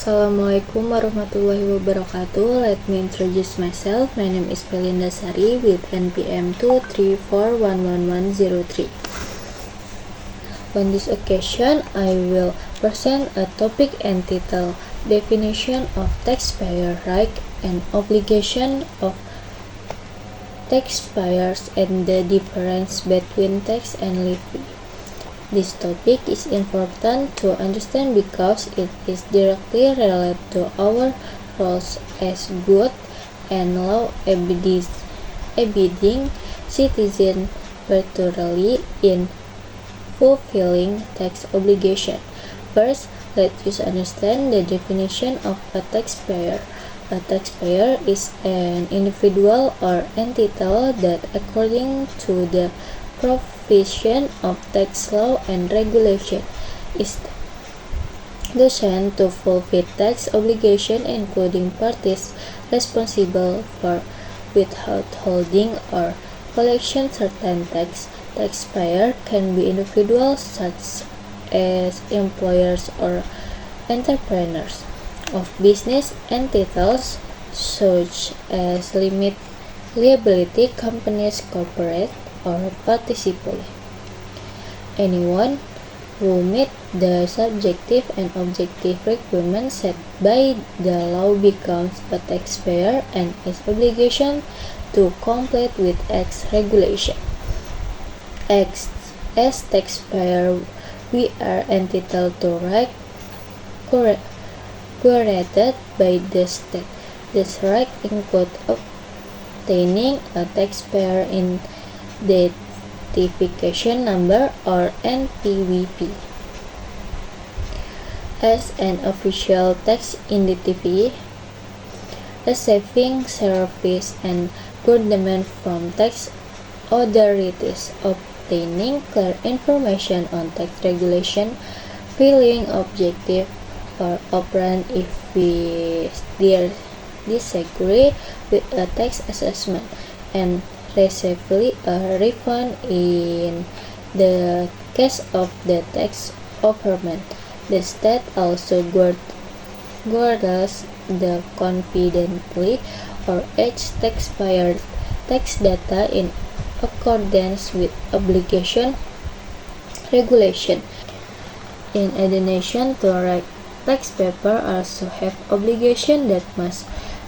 Assalamualaikum warahmatullahi wabarakatuh. Let me introduce myself. My name is Belinda Sari with NPM 234111103. On this occasion, I will present a topic entitled Definition of Taxpayer Right and Obligation of Taxpayers and the Difference Between Tax and Levy. This topic is important to understand because it is directly related to our roles as good and law-abiding citizens, particularly in fulfilling tax obligation. First, let us understand the definition of a taxpayer. A taxpayer is an individual or entity that, according to the provision of tax law and regulation, is destined to fulfill tax obligation, including parties responsible for withholding or collection certain tax. Taxpayer can be individuals such as employers or entrepreneurs of business entities such as limited liability companies, corporate or participants. Anyone who meet the subjective and objective requirements set by the law becomes a taxpayer and is obliged to comply with X regulation. As taxpayer, we are entitled to rights granted by the state. These rights include obtaining a taxpayer identification number or NPWP as an official tax identity, receiving service and guidance from tax authorities, obtaining clear information on tax regulation, filing objective for operand if we disagree with a tax assessment, and receiving a refund in the case of the tax overpayment. The state also guards the confidentiality of each taxpayer tax data in accordance with obligation regulation. In addition to right, taxpayers also have obligations that must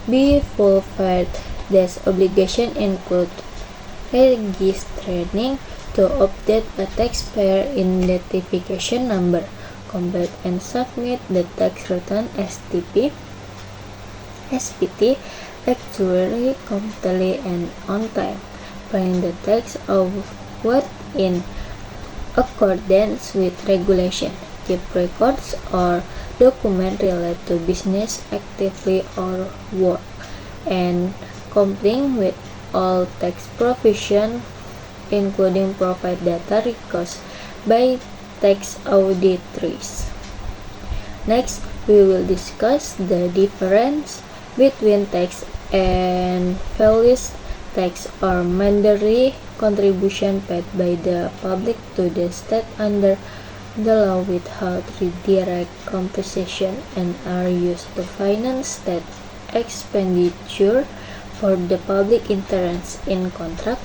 be fulfilled. These obligations include registering to update a taxpayer identification number, complete and submit the tax return SPT actually, completely and on time, paying the tax outward in accordance with regulation, keep records or documents related to business activity or work, and complying with all tax provisions, including provide data requests by tax auditors. Next, we will discuss the difference between tax and values tax or mandatory contribution paid by the public to the state under the law without direct compensation and are used to finance state expenditure for the public interest in contract.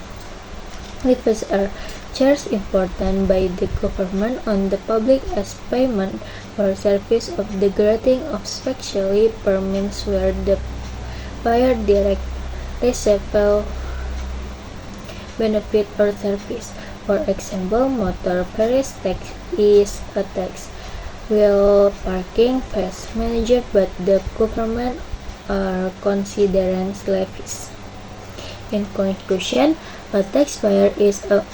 Levies are charged important by the government on the public as payment for service of the granting of specially permits where the buyer direct receive benefit or service. For example, motor ferries tax is a tax, while parking fees managed by the government are considered levies. In conclusion, a taxpayer is a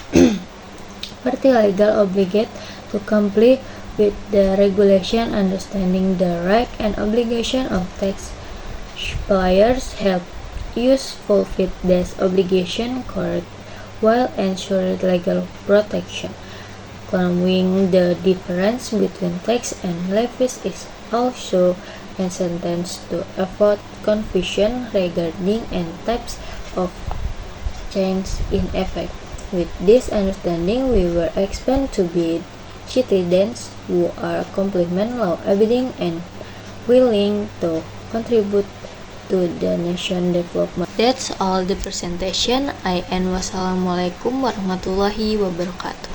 party legal obliged to comply with the regulation. Understanding the right and obligation of taxpayers help us fulfill this obligation correct while ensuring legal protection. Knowing the difference between tax and levies is also essential to avoid confusion regarding and types of change in effect. With this understanding, we were expected to be citizens who are complement law-abiding and willing to contribute to the nation development. That's all the presentation. I end. Wassalamualaikum warahmatullahi wabarakatuh.